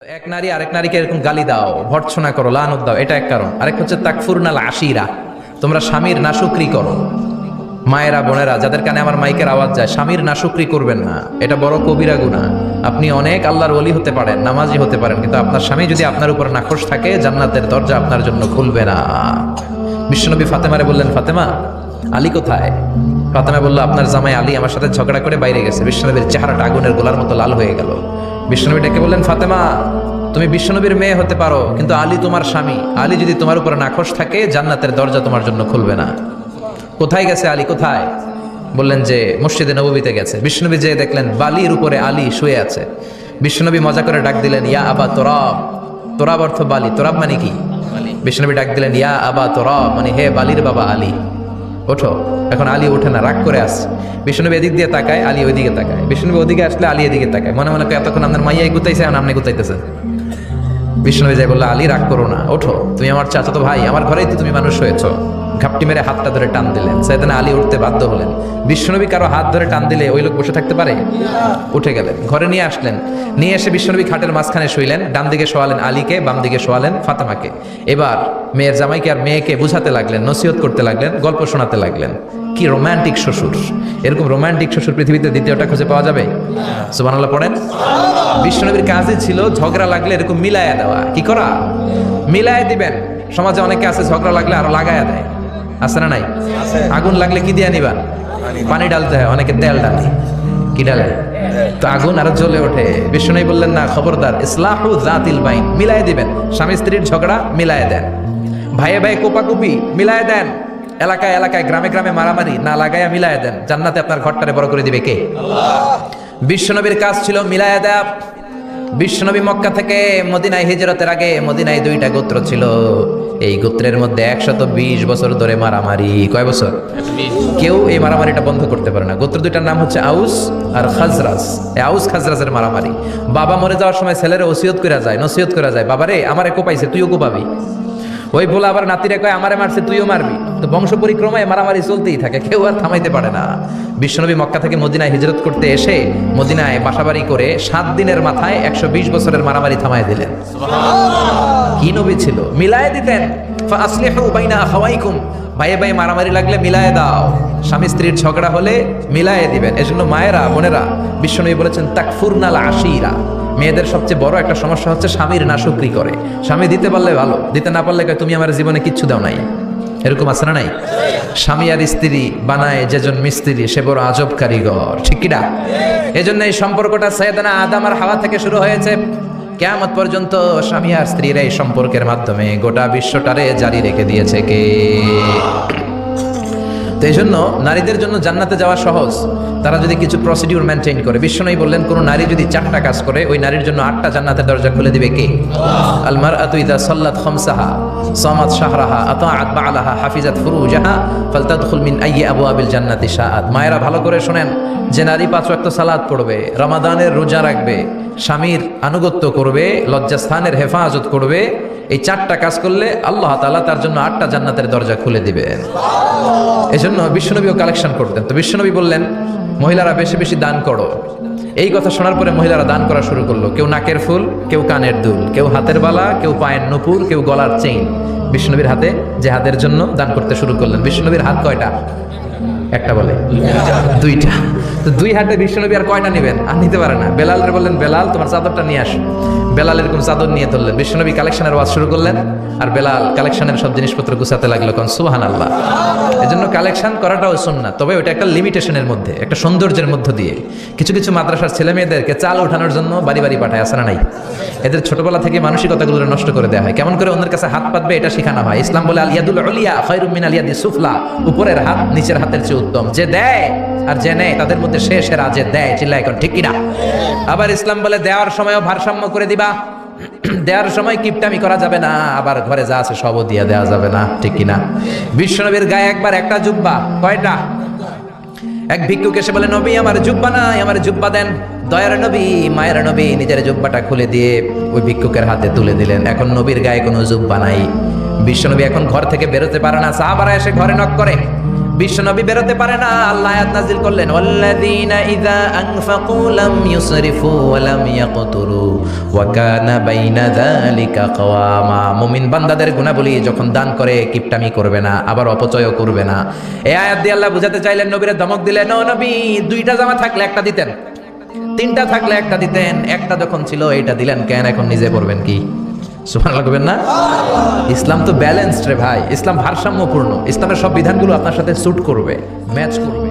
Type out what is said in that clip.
এক নারী আরেক নারীকে এরকম গালি দাও, ভর্ৎসনা করো, লানত দাও, এটা এক কারণ। আরেক হচ্ছে তাকফুরনাল আশিরা, তোমরা স্বামীর নাশুকরি করো। মায়েরা বোনেরা যাদের কানে আমার মাইকের আওয়াজ যায়, স্বামীর নাশুকরি করবেন না, এটা বড় কবিরা গুনাহ। আপনি অনেক আল্লাহর ওলি হতে পারেন, নামাজি হতে পারেন, কিন্তু আপনার স্বামী যদি আপনার উপর নাখোশ থাকে, জান্নাতের দরজা আপনার জন্য খুলবে না। বিশ্বনবী ফাতেমারে বললেন, ফাতেমা আলী কোথায়? ফাতেমা বলল, আপনার জামাই আলী আমার সাথে ঝগড়া করে বাইরে গেছে। বিশ্বনবীর চেহারাটা আগুনের গোলার মতো লাল হয়ে গেল। বিশ্বনবী ডেকে বললেন, ফাতেমা তুমি বিশ্বনবীর মেয়ে হতে পারো, কিন্তু আলী তোমার স্বামী। আলী যদি তোমার উপর নাখোশ থাকে, জান্নাতের দরজা তোমার জন্য খুলবে না। কোথায় গেছে আলী, কোথায়? বললেন যে মসজিদে নববীতে গেছে। বিশ্বনবী যে দেখলেন বালির উপরে আলী শুয়ে আছে। বিশ্বনবী মজা করে ডাক দিলেন, ইয়া আবা তোরাব। তোরাব অর্থ বালি, তোরাব মানে কি? বিশ্বনবী ডাক দিলেন, ইয়া আবা তোরাব, মানে হে বালির বাবা আলী, ওঠো। এখন আলী ওঠে না, রাগ করে আসছে। বিষ্ণুনবী এদিক দিয়ে তাকায়, আলী ওইদিকে তাকায়। বিষ্ণুনবী ওদিকে আসলে আলী এদিকে তাকায়। মনে মনে এতক্ষণ আপনার মাইয়াই গুতাইছে, এখন আপনি গুতাইতেছেন। বিষ্ণুনবী যাই বললো, আলী রাগ করো না, ওঠো, তুমি আমার চাচাতো ভাই, আমার ঘরেই তো তুমি মানুষ হয়েছো। ঘাপটি মেরে হাতটা ধরে টান দিলেন। সাইয়েদনা আলী উঠতে বাধ্য হলেন। বিশ্বনবী কারো হাত ধরে টান দিলে ওই লোক বসে থাকতে পারে? উঠে গেলেন, ঘরে নিয়ে আসলেন। নিয়ে এসে বিশ্বনবী খাটের মাঝখানে শুইলেন। ডান দিকে শোয়ালেন আলীকে, বাম দিকে শোয়ালেন ফাতেমাকে। এবার মেয়ের জামাইকে আর মেয়েকে বুঝাতে লাগলেন, নসিহত করতে লাগলেন, গল্প শোনাতে লাগলেন। কি রোমান্টিক শ্বশুর! এরকম রোমান্টিক শ্বশুর পৃথিবীতে দ্বিতীয়টা খুঁজে পাওয়া যাবে? সুবহানাল্লাহ পড়েন। বিশ্বনবীর কাজই ছিল ঝগড়া লাগলে এরকম মিলায়া দেওয়া। কি করা? মিলায়া দিবেন। সমাজে অনেকে আছে ঝগড়া লাগলে আরো লাগায়া দেয়, আছে না নাই? আগুন লাগলে কি দিয়ে নিবা? পানি ডালতে হয়, অনেকে তেল ডালে। কি ডালে? তো আগুন আরো জ্বলে ওঠে। বিষ্ণু বললেন, না, খবরদার, ইসলাহু যাতিল বাইন, মিলায় দিবেন। স্বামী স্ত্রীর ঝগড়া মিলায় দেন, ভাইয়ে ভাই কোপাকুপি মিলায় দেন, এলাকায় এলাকায় গ্রামে গ্রামে মারামারি না লাগায়া মিলায় দেন। জান্নাতে আপনার ঘরটারে বড় করে দিবে কে? আল্লাহ। বিশ্বনবীর কাজ ছিল মিলায় দেয়া। বিশ্বনবী মক্কা থেকে মদিনায় হিজরতের আগে মদিনায় 2টা গোত্র ছিল। এই গোত্রের মধ্যে 120 বছর ধরে মারামারি। কয় বছর? কেউ এই মারামারিটা বন্ধ করতে পারে না। গোত্র 2টার নাম হচ্ছে আউস আর খাজরাজ। এই আউস খাজরাজের মারামারি। বাবা মরে যাওয়ার সময় ছেলেরা ওসিয়ত করে যায়, নসিহত করে যায়, বাবারে আমারে কোপাইছে, তুইও কোপাবি। ওই বলে আবার নাতিরে কয়, আমারে মারছে, তুইও মারবি। তো বংশ পরিক্রমায় মারামারি চলতেই থাকে, কেউ আর থামাইতে পারে না। বিশ্বনবী মক্কা থেকে মদিনায় হিজরত করতে এসে মদিনায় বাসাবাড়ি করে 7 দিনের মাথায় 120 বছরের মারামারি থামায় দিলেন। কি নবী ছিল! মিলায় দিতেন। ফাসলিহু বাইনা আখাওয়াইকুম, ভাইয়ে ভাই মারামারি লাগলে মিলায় দাও। স্বামী স্ত্রীর ঝগড়া হলে মিলায় দিবেন। এজন্য মায়েরা বোনেরা, বিশ্বনবী বলেছেন তাকফুরনাল আশিরা, মেয়েদের সবচেয়ে বড় একটা সমস্যা হচ্ছে স্বামীর নাশুকরি করে। স্বামী দিতে পারলে ভালো, দিতে না পারলে তুমি আমার জীবনে কিচ্ছু দাও নাই। এরকম আছে না নাই? স্বামী আর স্ত্রী বানায় যেজন মিস্ত্রি, সে বড় আজব কারিগর, ঠিক কিনা? এজন্য এই সম্পর্কটা সাইয়েদনা আদম আর হাওয়া থেকে শুরু হয়েছে। কিয়ামত পর্যন্ত স্বামী আর স্ত্রীর এই সম্পর্কের মাধ্যমে গোটা বিশ্বটারে জারি রেখে দিয়েছে কে? তো এই জন্য নারীদের জন্য জান্নাতে যাওয়া সহজ, তারা যদি কিছু প্রসিডিউর মেনটেন করে। বিশ্বনবী বললেন, কোন নারী যদি 4টা কাজ করে, ওই নারীর জন্য 8টা জান্নাতের দরজা খুলে দিবে কে? আল মারআতু ইযা সাল্লাত খামসাহা সামাত শাহরাহা আতাআত বা'লাহা হাফিজাত ফুরুজাহা ফালতাদখুল মিন আইয়ি আবওয়াবিল জান্নাতি শাআত। মায়েরা ভালো করে শুনেন, যে নারী 5 ওয়াক্ত সালাত পড়বে, রমাদানের রোজা রাখবে, স্বামীর আনুগত্য করবে, লজ্জাস্থানের হেফাজত করবে, এই 4টা কাজ করলে আল্লাহ তাআলা তার জন্য 8টা জান্নাতের দরজা খুলে দিবেন। এজন্য বিশ্বনবীও কালেকশন করতেন। তো বিশ্বনবী বললেন, মহিলারা বেশি বেশি দান করো। এই কথা শোনার পরে মহিলারা দান করা শুরু করলো। কেউ নাকের ফুল, কেউ কানের দুল, কেউ হাতের বালা, কেউ পায়ের নুপুর, কেউ গলার চেইন বিশ্বনবীর হাতে যে হাতের জন্য দান করতে শুরু করলেন। বিশ্বনবীর হাত কয়টা? একটা বলে 2টা। তো 2 হাতে বিশ্বনবী আর কয়টা নেবেন? আর নিতে পারে না। বেলালরে বললেন, বেলাল তোমার চাদরটা নিয়ে আস। বেলাল এরকম চাদর নিয়ে তুললেন। বিশ্বনবী কালেকশনের ওয়াজ শুরু করলেন, আর বেলাল কালেকশনের সব জিনিসপত্র গুছাতে লাগলো। কোন সুবহানাল্লাহ। এজন্য কালেকশন করাটাও সুন্নাত, তবে ওটা একটা লিমিটেশনের মধ্যে, একটা সৌন্দর্যের মধ্য দিয়ে। কিছু কিছু মাদ্রাসার ছেলে মেয়েদেরকে চাল ওঠানোর জন্য বাড়ি বাড়ি পাঠায়, আছে না নাই? এদের ছোটবেলা থেকে মানসিকতাগুলো নষ্ট করে দেওয়া হয়। কেমন করে অন্যের কাছে হাত পাতবে এটা শেখানো হয়। ইসলাম বলে আল ইয়াদুল উলিয়া খায়রুম মিনাল ইয়াদিস সুফলা, উপরের হাত নিচের হাতের চেয়ে উত্তম। যে দেয় আর যে নেয় তাদের মধ্যে সেরা যে দেয়, চিল্লায় এখন, ঠিক কিনা? আবার ইসলাম বলে দেওয়ার সময়ও ভারসাম্য করে দিবা। দেওয়ার সময় কিপটামি করা যাবে না, আবার ঘরে যা আছে সবও দিয়ে দেওয়া যাবে না, ঠিক কিনা? বিশ্বনবীর গায়ে একবার একটা জুব্বা, কয়টা? এক ভিক্ষুক এসে বলে, নবী আমার জুব্বা নাই, আমার জুব্বা দেন। দয়ার নবী, মায়ের নবী নিজের জুব্বাটা খুলে দিয়ে ওই ভিক্ষুকের হাতে তুলে দিলেন। এখন নবীর গায়ে কোনো জুব্বা নাই। বিশ্বনবী এখন ঘর থেকে বেরোতে পারে না। সাহাবারা এসে ঘরে নক করে, বিশ্বনবী বেরোতে পারে না, আল্লাহ আয়াত নাযিল করলেন, ওয়াল্লাযীনা ইযা আনফাকু লাম ইউসরিফু ওয়া লাম ইয়াকতুরু ওয়া কানা বাইনা যালিকা কওয়ামা। মুমিন বান্দাদের গুণাবলী, যখন দান করে কিপটামি করবে না, আবার অপচয়ও করবে না। এই আয়াত দিয়ে আল্লাহ বুঝাতে চাইলেন, নবীরে ধমক দিলেন, ও নবী, দুইটা জামা থাকলে একটা দিতেন, তিনটা থাকলে একটা দিতেন, একটা যখন ছিল এইটা দিলেন কেন, এখন নিজে পড়বেন কি? সুবহানাল্লাহ কইবেন না? ইসলাম তো ব্যালেন্সড রে ভাই, ইসলাম ভারসাম্যপূর্ণ, ইসলামের সব বিধানগুলো আপনার সাথে স্যুট করবে, ম্যাচ করবে।